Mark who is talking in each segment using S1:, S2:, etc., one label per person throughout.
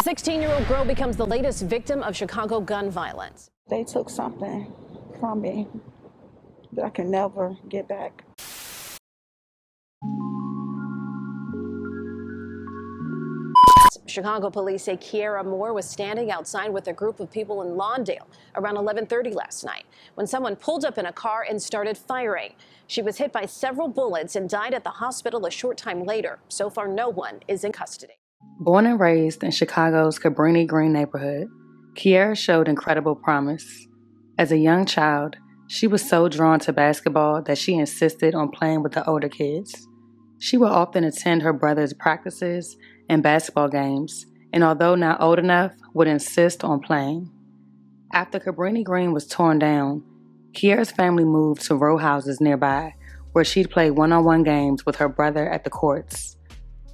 S1: 16-year-old girl becomes the latest victim of Chicago gun violence.
S2: They took something from me that I can never get back.
S1: Chicago police say Kierra Moore was standing outside with a group of people in Lawndale around 11:30 last night when someone pulled up in a car and started firing. She was hit by several bullets and died at the hospital a short time later. So far, no one is in custody.
S3: Born and raised in Chicago's Cabrini Green neighborhood, Kierra showed incredible promise. As a young child, she was so drawn to basketball that she insisted on playing with the older kids. She would often attend her brother's practices and basketball games, and although not old enough, would insist on playing. After Cabrini Green was torn down, Kierra's family moved to row houses nearby, where she'd play one-on-one games with her brother at the courts.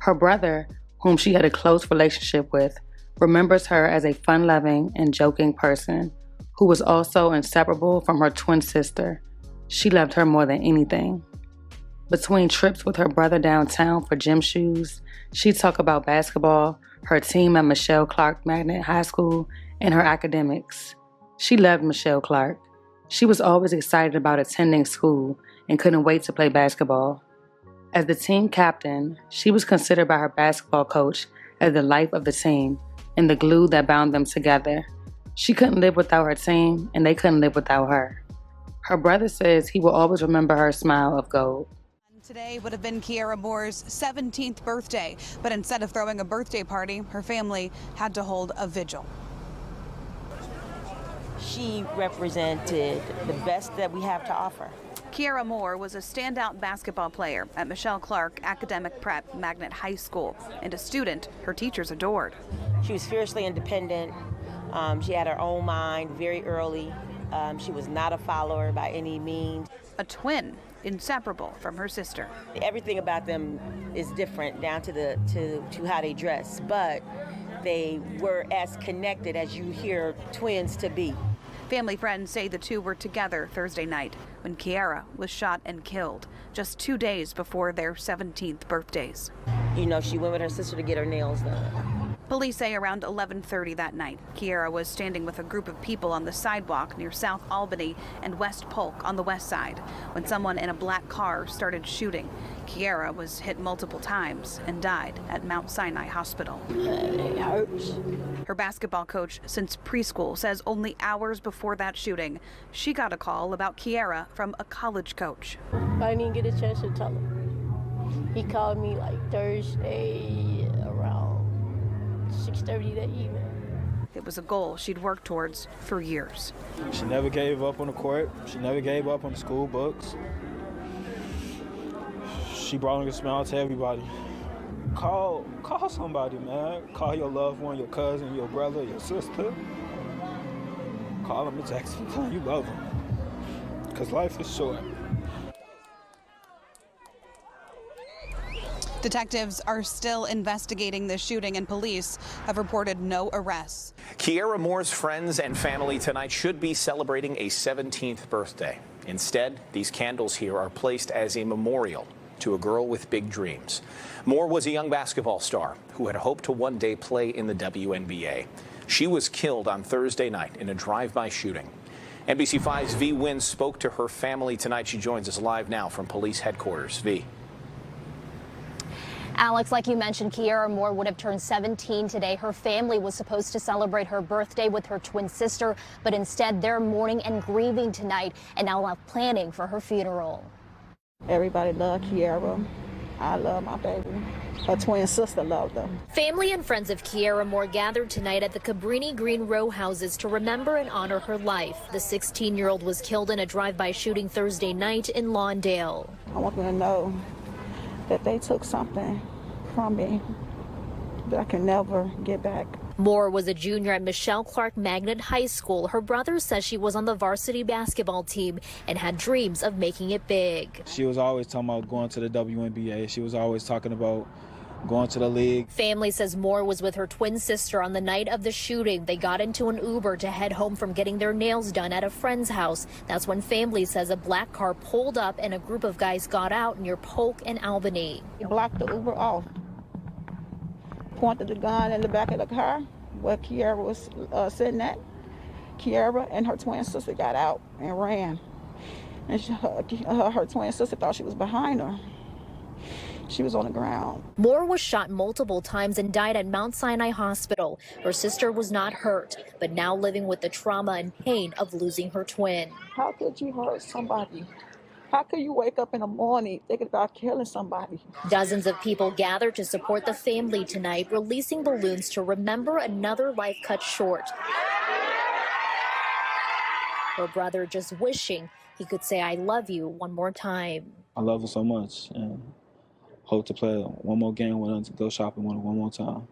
S3: Her brother, whom she had a close relationship with, remembers her as a fun-loving and joking person who was also inseparable from her twin sister. She loved her more than anything. Between trips with her brother downtown for gym shoes, she'd talk about basketball, her team at Michelle Clark Magnet High School, and her academics. She loved Michelle Clark. She was always excited about attending school and couldn't wait to play basketball. As the team captain, she was considered by her basketball coach as the life of the team and the glue that bound them together. She couldn't live without her team, and they couldn't live without her. Her brother says he will always remember her smile of gold.
S4: Today would have been Kierra Moore's 17th birthday, but instead of throwing a birthday party, her family had to hold a vigil.
S5: She represented the best that we have to offer.
S4: Kierra Moore was a standout basketball player at Michelle Clark Academic Prep Magnet High School and a student her teachers adored.
S5: She was fiercely independent. She had her own mind very early. She was not a follower by any means.
S4: A twin, inseparable from her sister.
S5: Everything about them is different down to how they dress, but they were as connected as you hear twins to be.
S4: Family friends say the two were together Thursday night when Kierra was shot and killed, just 2 days before their 17th birthdays.
S5: You know, she went with her sister to get her nails done.
S4: Police say around 11:30 that night, Kierra was standing with a group of people on the sidewalk near South Albany and West Polk on the west side when someone in a black car started shooting. Kierra was hit multiple times and died at Mount Sinai Hospital.
S2: It hurts.
S4: Her basketball coach since preschool says only hours before that shooting, she got a call about Kierra from a college coach.
S6: I didn't get a chance to tell him. He called me like Thursday around 6:30 that evening.
S4: It was a goal she'd worked towards for years.
S7: She never gave up on the court. She never gave up on the school books. She brought a smile to everybody. Call somebody, man. Call your loved one, your cousin, your brother, your sister. Call them and text them, tell them you love them. Because life is short.
S4: Detectives are still investigating the shooting and police have reported no arrests.
S8: Kierra Moore's friends and family tonight should be celebrating a 17th birthday. Instead, these candles here are placed as a memorial to a girl with big dreams. Moore was a young basketball star who had hoped to one day play in the WNBA. She was killed on Thursday night in a drive-by shooting. NBC5's V. Wynn spoke to her family tonight. She joins us live now from police headquarters. V.
S9: Alex, like you mentioned, Kierra Moore would have turned 17 today. Her family was supposed to celebrate her birthday with her twin sister, but instead they're mourning and grieving tonight and now planning for her funeral.
S2: Everybody loved Kierra. I love my baby. Her twin sister loved them.
S9: Family and friends of Kierra Moore gathered tonight at the Cabrini Green row houses to remember and honor her life. The 16-year-old was killed in a drive-by shooting Thursday night in Lawndale.
S2: I want them to know that they took something from me that I can never get back.
S9: Moore was a junior at Michelle Clark Magnet High School. Her brother says she was on the varsity basketball team and had dreams of making it big.
S7: She was always talking about going to the WNBA. She was always talking about going to the league.
S9: Family says Moore was with her twin sister on the night of the shooting. They got into an Uber to head home from getting their nails done at a friend's house. That's when family says a black car pulled up and a group of guys got out near Polk and Albany.
S2: He blocked the Uber off, pointed the gun in the back of the car, where Kierra was sitting at. Kierra and her twin sister got out and ran. And her twin sister thought she was behind her. She was on the ground.
S9: Moore was shot multiple times and died at Mount Sinai Hospital. Her sister was not hurt, but now living with the trauma and pain of losing her twin.
S2: How could you hurt somebody? How could you wake up in the morning thinking about killing somebody?
S9: Dozens of people gathered to support the family tonight, releasing balloons to remember another life cut short. Her brother just wishing he could say, "I love you" one more time.
S7: I love her so much and hope to play one more game with her, to go shopping with her one more time.